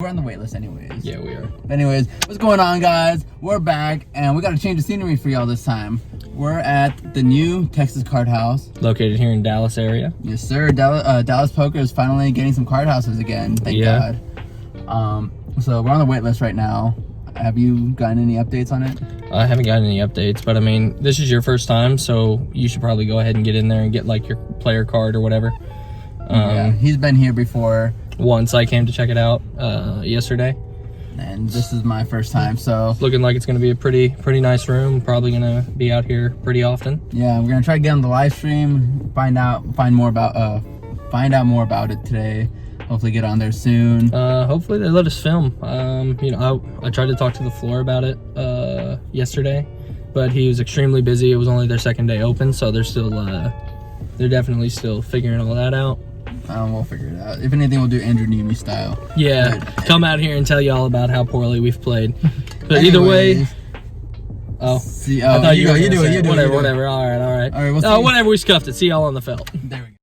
We're on the wait list anyways. Yeah, we are. Anyways, what's going on, guys? We're back, and we got to change the scenery for y'all this time. We're at the new Texas Card House. Located here in Dallas area. Yes, sir. Dallas Poker is finally getting some card houses again. Thank God. So we're on the wait list right now. Have you gotten any updates on it? I haven't gotten any updates, but I mean, this is your first time, so you should probably go ahead and get in there and get like your player card or whatever. Yeah, he's been here before. Once I came to check it out yesterday. And this is my first time, so it's looking like it's going to be a pretty nice room. Probably going to be out here pretty often. Yeah, we're going to try to get on the live stream, find out more about it today. Hopefully get on there soon. Hopefully they let us film. You know, I tried to talk to the floor about it yesterday, but he was extremely busy. It was only their second day open, so they're definitely still figuring all that out. We'll figure it out. If anything, we'll do Andrew Nemi style. Yeah, come out here and tell you all about how poorly we've played. But either way, I thought you do it. Whatever. All right. We'll whatever. We scuffed it. See y'all on the felt. There we go.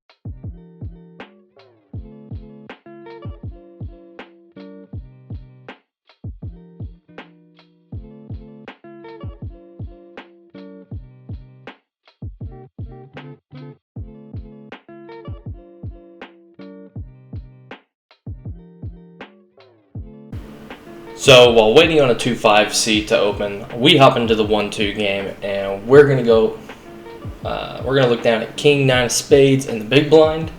So while waiting on a 2-5 seat to open, we hop into the 1-2 game, and we're gonna go. We're gonna look down at King 9 of Spades in the big blind.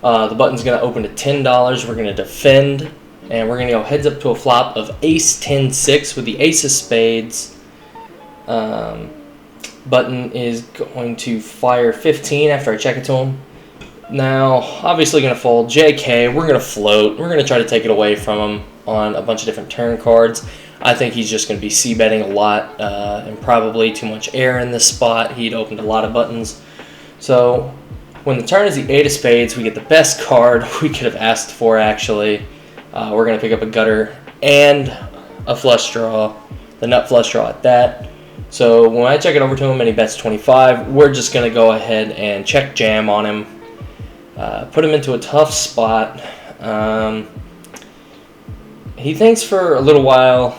The button's gonna open to $10. We're gonna defend, and we're gonna go heads up to a flop of Ace 10-6 with the Ace of Spades. Button is going to fire 15 after I check it to him. Now, obviously gonna fold JK. We're gonna float. We're gonna try to take it away from him on a bunch of different turn cards. I think he's just going to be c-betting a lot and probably too much air in this spot. He'd opened a lot of buttons. So when the turn is the 8 of Spades, we get the best card we could have asked for, actually. We're going to pick up a gutter and a flush draw, the nut flush draw at that. So when I check it over to him and he bets 25, we're just going to go ahead and check jam on him, put him into a tough spot. He thinks for a little while,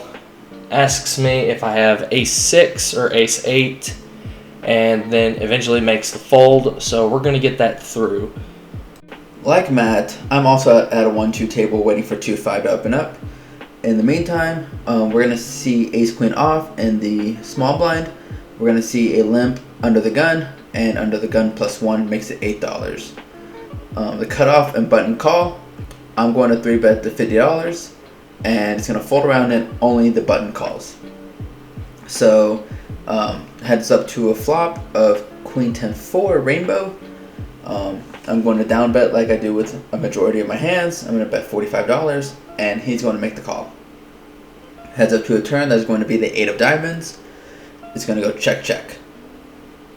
asks me if I have Ace 6 or Ace 8, and then eventually makes the fold, so we're going to get that through. Like Matt, I'm also at a 1-2 table waiting for 2-5 to open up. In the meantime, we're going to see Ace Queen off in the small blind. We're going to see a limp under the gun, and under the gun +1 makes it $8. The cutoff and button call, I'm going to 3-bet the $50. And it's going to fold around and only the button calls. So heads up to a flop of Queen 10-4 rainbow. I'm going to down bet like I do with a majority of my hands. I'm going to bet $45 and he's going to make the call. Heads up to a turn that's going to be the 8 of diamonds. It's going to go check.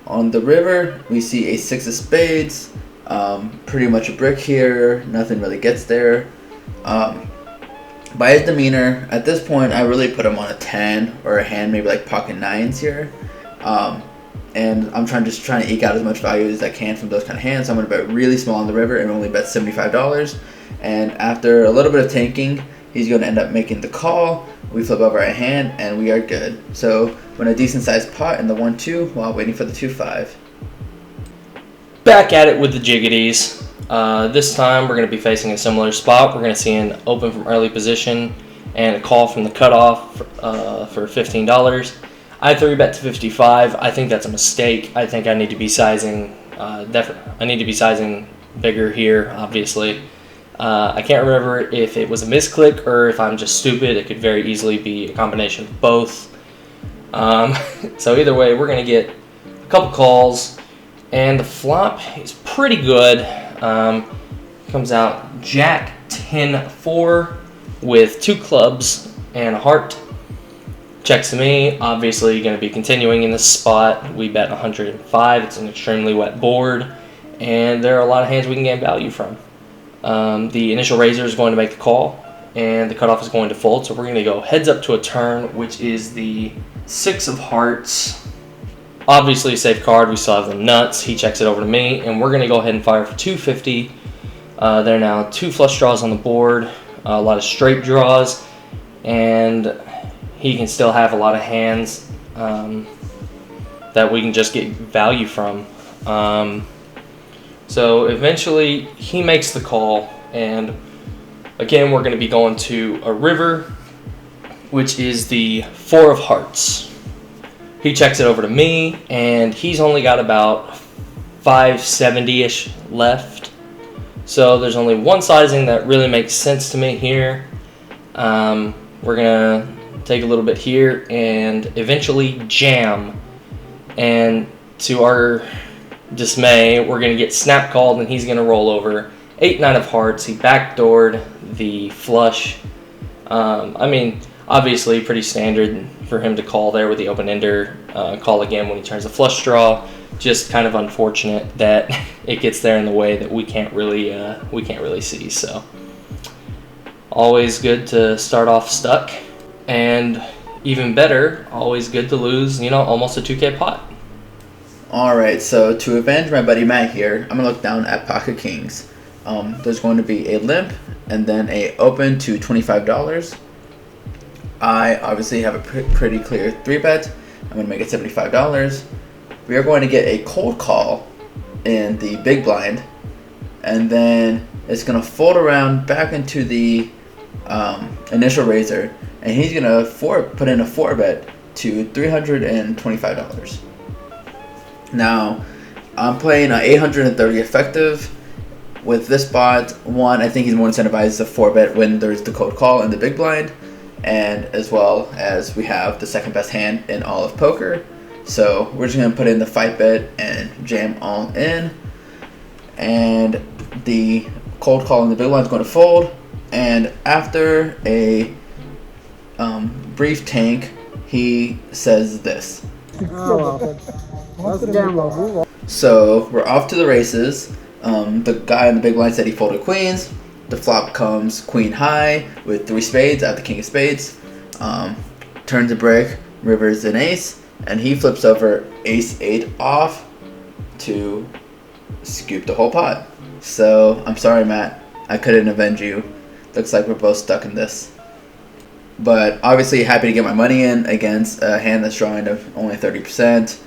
On the river we see a 6 of spades. Pretty much a brick here. Nothing really gets there. By his demeanor, at this point, I really put him on a 10 or a hand, maybe like pocket 9s here. And I'm trying to eke out as much value as I can from those kind of hands. So I'm going to bet really small on the river and only bet $75. And after a little bit of tanking, he's going to end up making the call. We flip over our hand and we are good. So we're in a decent sized pot in the 1-2 while waiting for the 2-5. Back at it with the jiggities. This time we're going to be facing a similar spot. We're going to see an open from early position and a call from the cutoff for $15. I 3-bet to 55. I think that's a mistake. I think I need to be sizing. I need to be sizing bigger here. Obviously, I can't remember if it was a misclick or if I'm just stupid. It could very easily be a combination of both. So either way, we're going to get a couple calls, and the flop is pretty good. Comes out Jack 10-4 with 2 clubs and a heart. Checks to me. Obviously going to be continuing in this spot. We bet 105. It's an extremely wet board, and there are a lot of hands we can gain value from. The initial raiser is going to make the call, and the cutoff is going to fold. So we're going to go heads up to a turn, which is the 6 of hearts. Obviously a safe card. We still have the nuts. He checks it over to me, and we're going to go ahead and fire for $250. There are now 2 flush draws on the board. a lot of straight draws, and he can still have a lot of hands that we can just get value from. So eventually he makes the call, and again we're going to be going to a river, which is the 4 of hearts. He checks it over to me, and he's only got about 570-ish left. So there's only one sizing that really makes sense to me here. We're going to take a little bit here and eventually jam. And to our dismay, we're going to get snap called, and he's going to roll over 8-9 of hearts. He backdoored the flush. Obviously pretty standard for him to call there with the open ender. Call again when he turns a flush draw. Just kind of unfortunate that it gets there in the way that we can't really see. So always good to start off stuck, and even better, always good to lose, almost a 2K pot. Alright, so to avenge my buddy Matt here, I'm going to look down at pocket kings. There's going to be a limp and then a open to $25. I obviously have a pretty clear 3-bet. I'm going to make it $75. We are going to get a cold call in the big blind, and then it's going to fold around back into the initial raiser, and he's going to put in a 4-bet to $325. Now, I'm playing 830 effective. With this spot, one, I think he's more incentivized to 4-bet when there's the cold call in the big blind, and as well as we have the second best hand in all of poker. So we're just going to put in the 5-bet and jam all in, and the cold call in the big blind is going to fold, and after a brief tank, he says this. So we're off to the races. The guy in the big blind said he folded queens. The flop comes queen high with 3 spades out the king of spades. Turns a brick, rivers an ace, and he flips over ace 8 off to scoop the whole pot. So I'm sorry, Matt, I couldn't avenge you. Looks like we're both stuck in this. But obviously happy to get my money in against a hand that's drawing to only 30%.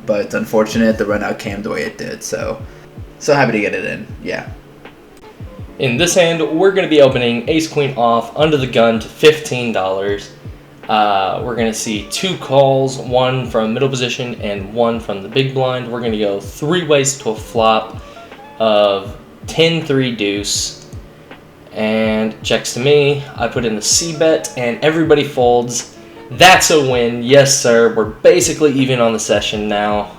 But it's unfortunate the run out came the way it did. So happy to get it in. Yeah. In this hand, we're going to be opening ace queen off under the gun to $15. We're going to see 2 calls, one from middle position and one from the big blind. We're going to go 3 ways to a flop of 10-3 deuce. And checks to me. I put in the C-bet, and everybody folds. That's a win. Yes, sir. We're basically even on the session now.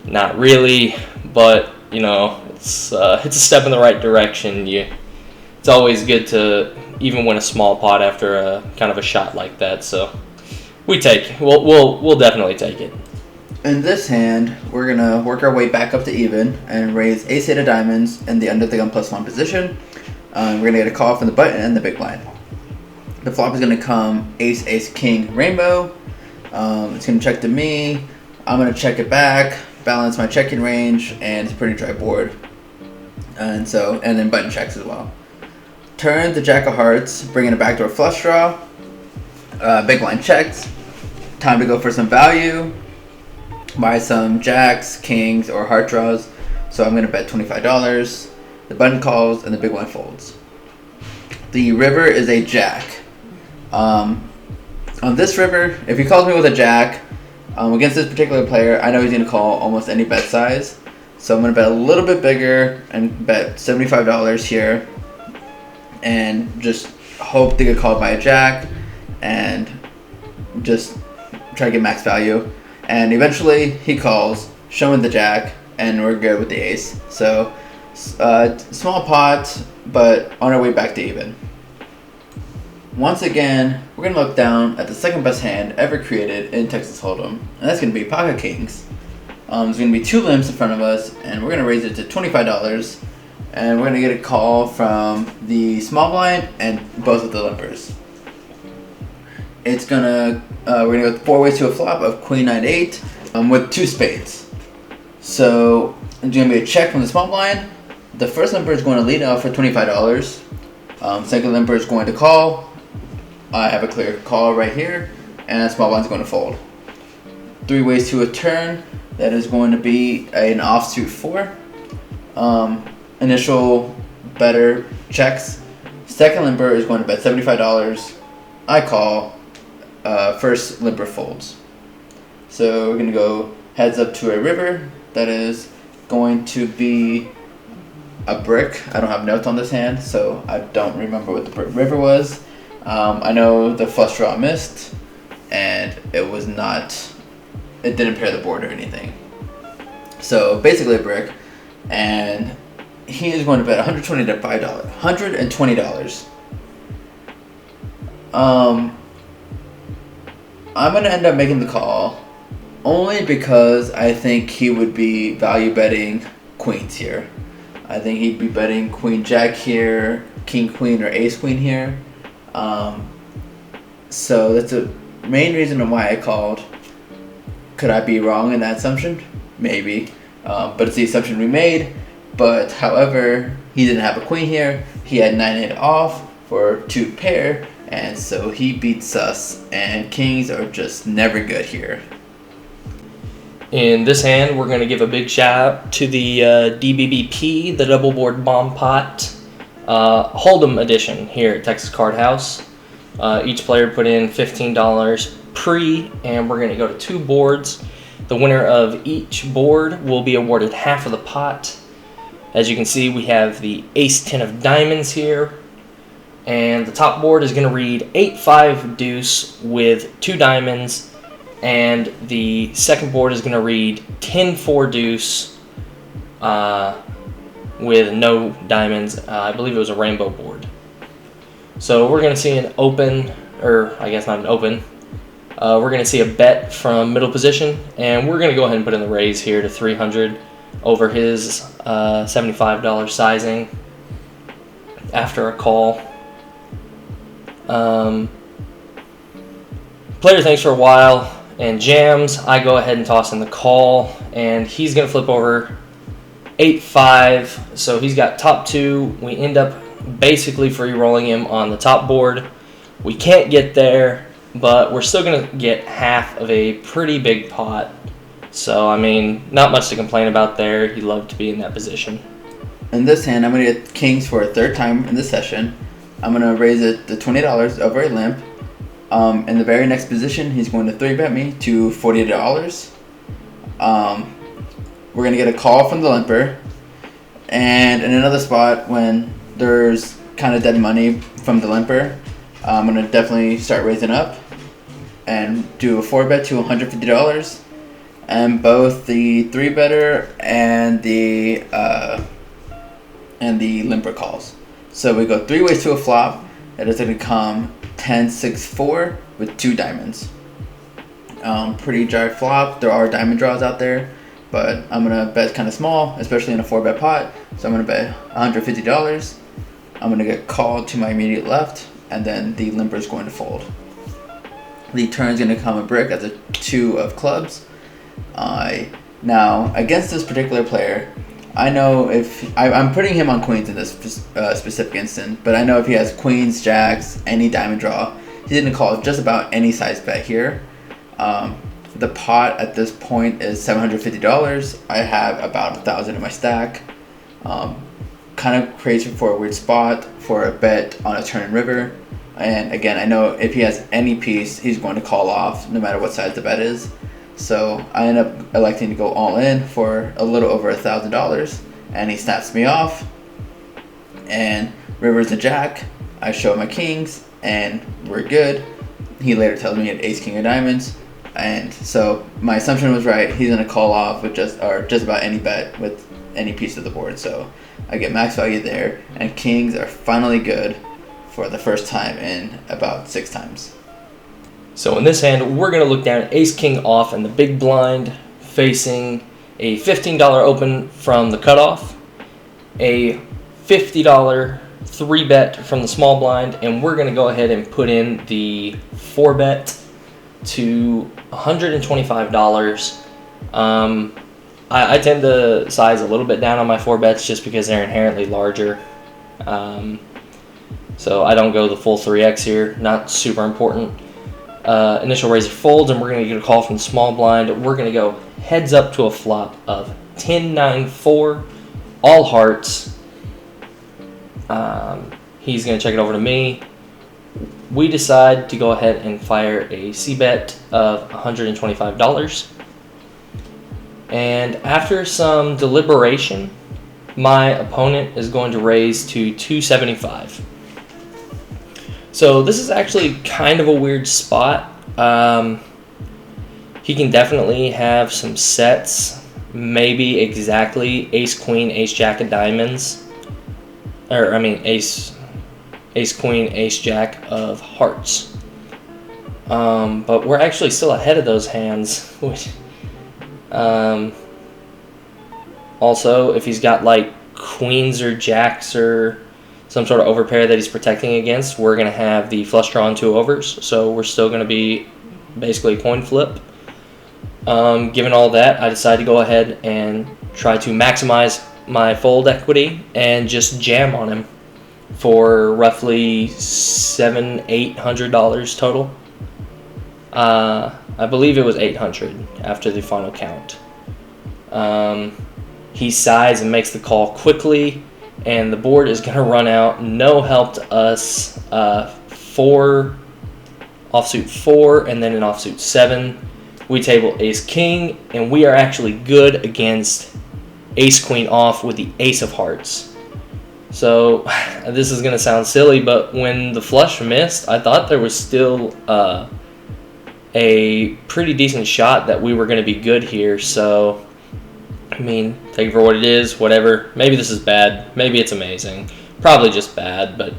Not really, but, it's a step in the right direction. It's always good to even win a small pot after a kind of a shot like that. So we'll definitely take it. In this hand, we're gonna work our way back up to even and raise ace 8 of diamonds in the under the gun +1 position. We're gonna get a call from the button and the big blind. The flop is gonna come ace ace king rainbow. It's gonna check to me. I'm gonna check it back, balance my checking range, and it's a pretty dry board. And then button checks as well. Turn the jack of hearts, bringing it back to a flush draw. Big blind checks. Time to go for some value. Buy some jacks, kings, or heart draws. So I'm gonna bet $25. The button calls and the big blind folds. The river is a jack. On this river, if he calls me with a jack, against this particular player, I know he's going to call almost any bet size. So I'm going to bet a little bit bigger and bet $75 here. And just hope to get called by a jack and just try to get max value. And eventually he calls, showing the jack, and we're good with the ace. So small pot, but on our way back to even. Once again, we're going to look down at the second best hand ever created in Texas Hold'em, and that's going to be pocket kings. There's going to be 2 limps in front of us, and we're going to raise it to $25, and we're going to get a call from the small blind and both of the limpers. We're going to go 4 ways to a flop of queen 9-8 with 2 spades. So it's going to be a check from the small blind. The first limper is going to lead off for $25. Second limper is going to call. I have a clear call right here, and small blind's going to fold. 3 ways to a turn. That is going to be an offsuit 4. Initial better checks. Second limper is going to bet $75. I call. First limper folds. So we're going to go heads up to a river. That is going to be a brick. I don't have notes on this hand, so I don't remember what the river was. I know the flush draw missed, and it didn't pair the board or anything. So basically a brick, and he is going to bet $120 to $5. $120. I'm going to end up making the call only because I think he would be value betting queens here. I think he'd be betting queen jack here, king queen, or ace queen here. So that's the main reason why I called. Could I be wrong in that assumption? Maybe. But it's the assumption we made. But however, he didn't have a queen here. He had 9-8 off for 2 pair. And so he beats us. And kings are just never good here. In this hand, we're going to give a big shout out to the DBBP, the Double Board Bomb Pot Hold'em edition here at Texas Card House. Each player put in $15 pre, and we're going to go to 2 boards. The winner of each board will be awarded half of the pot. As you can see, we have the Ace-10 of diamonds here. And the top board is going to read 8-5 deuce with 2 diamonds. And the second board is going to read 10-4 deuce with no diamonds. I believe it was a rainbow board. So we're going to see an open, or I guess not an open. We're going to see a bet from middle position, and we're going to go ahead and put in the raise here to 300 over his $75 sizing after a call. Player thanks for a while and jams. I go ahead and toss in the call, and he's going to flip over 8-5. So he's got top 2. We end up basically free rolling him on the top board. We can't get there, but we're still going to get half of a pretty big pot. So, I mean, not much to complain about there. He loved to be in that position. In this hand, I'm going to get kings for a 3rd time in this session. I'm going to raise it to $20 over a limp. In the very next position, he's going to 3-bet me to $40. We're going to get a call from the limper. And in another spot, when there's kind of dead money from the limper, I'm going to definitely start raising up and do a 4-bet to $150. And both the 3-better and the limper calls. So we go 3 ways to a flop. That is going to come 10-6-4 with 2 diamonds. Pretty dry flop. There are diamond draws out there, but I'm going to bet kind of small, especially in a 4-bet pot. So I'm going to bet $150. I'm going to get called to my immediate left, and then the limper is going to fold. The turn is going to come a brick as a 2 of clubs. Now, against this particular player, I know if I'm putting him on queens in this specific instant, but I know if he has queens, jacks, any diamond draw, he didn't call just about any size bet here. The pot at this point is $750. I have about 1,000 in my stack. Kind of crazy for a weird spot for a bet on a turn and river. And again, I know if he has any piece, he's going to call off no matter what size the bet is. So I end up electing to go all in for a little over $1,000, and he snaps me off. And river's a jack. I show my kings, and we're good. He later tells me an ace king of diamonds, and so my assumption was right. He's gonna call off with just about any bet with any piece of the board. So I get max value there, and kings are finally good for the first time in about 6 times. So in this hand, we're going to look down at ace-king off in the big blind, facing a $15 open from the cutoff, a $50 3-bet from the small blind, and we're going to go ahead and put in the 4-bet to $125. I tend to size a little bit down on my 4-bets just because they're inherently larger. So I don't go the full 3x here, not super important. Initial raiser folds, and we're going to get a call from the small blind. We're going to go heads up to a flop of 10-9-4, all hearts. He's going to check it over to me. We decide to go ahead and fire a C-bet of $125. And after some deliberation, my opponent is going to raise to $275. So this is actually kind of a weird spot. He can definitely have some sets, maybe exactly ace queen, ace jack of diamonds, or I mean ace queen, ace jack of hearts. But we're actually still ahead of those hands. Which, also, if he's got like queens or jacks or some sort of overpair that he's protecting against, we're going to have the flush draw and 2 overs. So we're still going to be basically a coin flip. Given all that, I decided to go ahead and try to maximize my fold equity and just jam on him for roughly $700-800 total. I believe it was $800 after the final count. He sighs and makes the call quickly, and the board is going to run out. No help to us. 4 offsuit 4, and then an offsuit 7. We table ace king, and we are actually good against ace queen off with the ace of hearts. So this is going to sound silly, but when the flush missed, I thought there was still a pretty decent shot that we were going to be good here. So, I mean, take it for what it is, whatever. Maybe this is bad. Maybe it's amazing. Probably just bad, but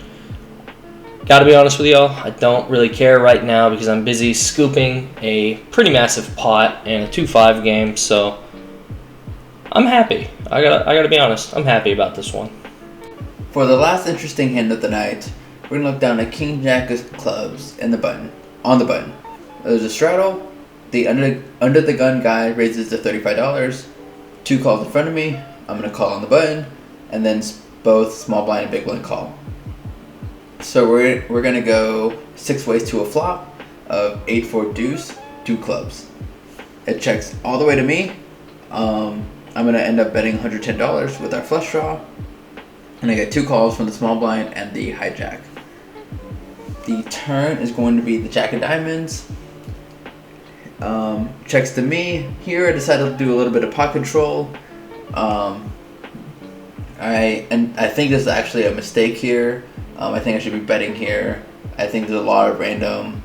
gotta be honest with y'all, I don't really care right now because I'm busy scooping a pretty massive pot and a 2-5 game, so I'm happy. I gotta be honest, I'm happy about this one. For the last interesting hand of the night, we're gonna look down at King Jack of clubs and the button. On the button, there's a straddle. The under the gun guy raises to $35. 2 calls in front of me. I'm gonna call on the button, and then both small blind and big blind call. So we're gonna go 6 ways to a flop of 8-4 deuce, 2 clubs. It checks all the way to me. I'm gonna end up betting $110 with our flush draw, and I get 2 calls from the small blind and the hijack. The turn is going to be the jack of diamonds. Checks to me. Here I decided to do a little bit of pot control. I think this is actually a mistake here. I think I should be betting here. I think there's a lot of random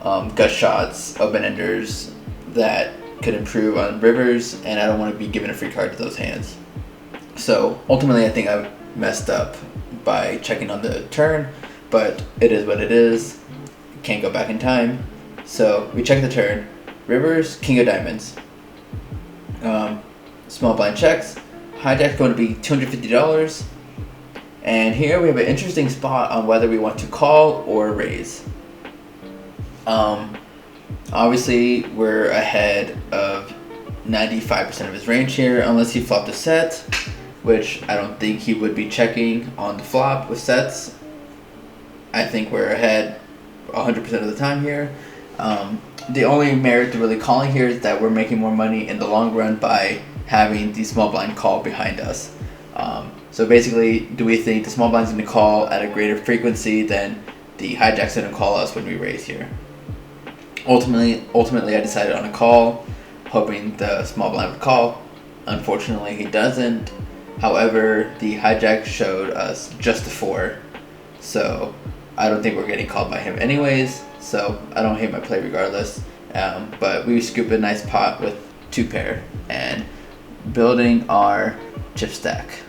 gut shots, open-enders that could improve on rivers, and I don't want to be giving a free card to those hands. So ultimately I think I messed up by checking on the turn, but it is what it is. Can't go back in time. So we check the turn. Rivers, king of diamonds. Small blind checks. Hijack's going to be $250. And here we have an interesting spot on whether we want to call or raise. Obviously, we're ahead of 95% of his range here, unless he flopped a set, which I don't think he would be checking on the flop with sets. I think we're ahead 100% of the time here. The only merit to really calling here is that we're making more money in the long run by having the small blind call behind us. So basically, do we think the small blind's going to call at a greater frequency than the hijack's going to call us when we raise here? Ultimately, I decided on a call, hoping the small blind would call. Unfortunately, he doesn't. However, the hijack showed us just a 4, so I don't think we're getting called by him anyways. So I don't hate my play regardless. But we scoop a nice pot with 2 pair and building our chip stack.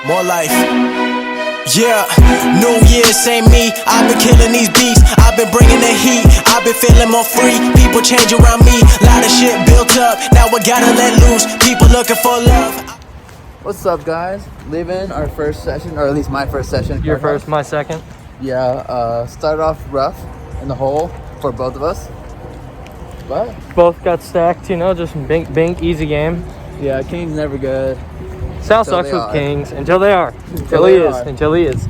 More life. Yeah, New Year, same me. I've been killing these beats. I've been bringing the heat. I've been feeling more free. People change around me. Lot of shit built up. Now I gotta let loose. People looking for love. What's up, guys? Leaving our first session, or at least my first session. Your first, my second. Yeah, started off rough in the hole. for both of us. But Both got stacked, you know, just bink, easy game. yeah, King's never good. Sal Until sucks they with are. kings until they are. Until they he is. are. Until he is.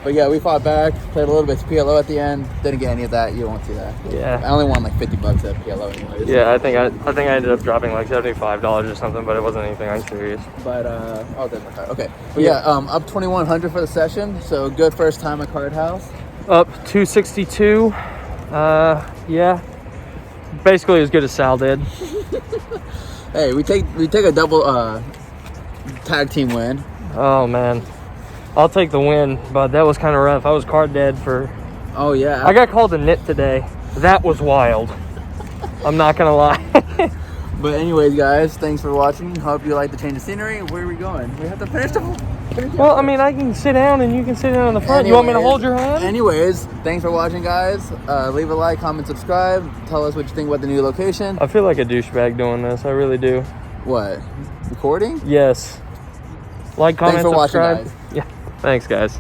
But yeah, we fought back, played a little bit of PLO at the end. Didn't get any of that. You won't see that. I Yeah. only won like $50 at PLO anyways. Yeah, I think I ended up dropping like $75 or something, but it wasn't anything unserious. But oh, that's my card. Okay. But yeah, up 2,100 for the session. So good first time at Card House. Up 262. Yeah. Basically as good as Sal did. Hey, we take a double tag team win. Oh man. I'll take the win, but that was kind of rough. I was card dead for. Oh yeah. I got called a nit today. That was wild. I'm not gonna lie. But anyways, guys, thanks for watching. Hope you like the change of scenery. Where are we going? We have to finish the. Well, I mean, I can sit down and you can sit down in the front. You want me to hold your hand? Anyways, thanks for watching, guys. Leave a like, comment, subscribe. Tell us what you think about the new location. I feel like a douchebag doing this. I really do. What? Recording? Yes. Like, comment, Thanks for watching, subscribe. guys. Yeah. Thanks, guys.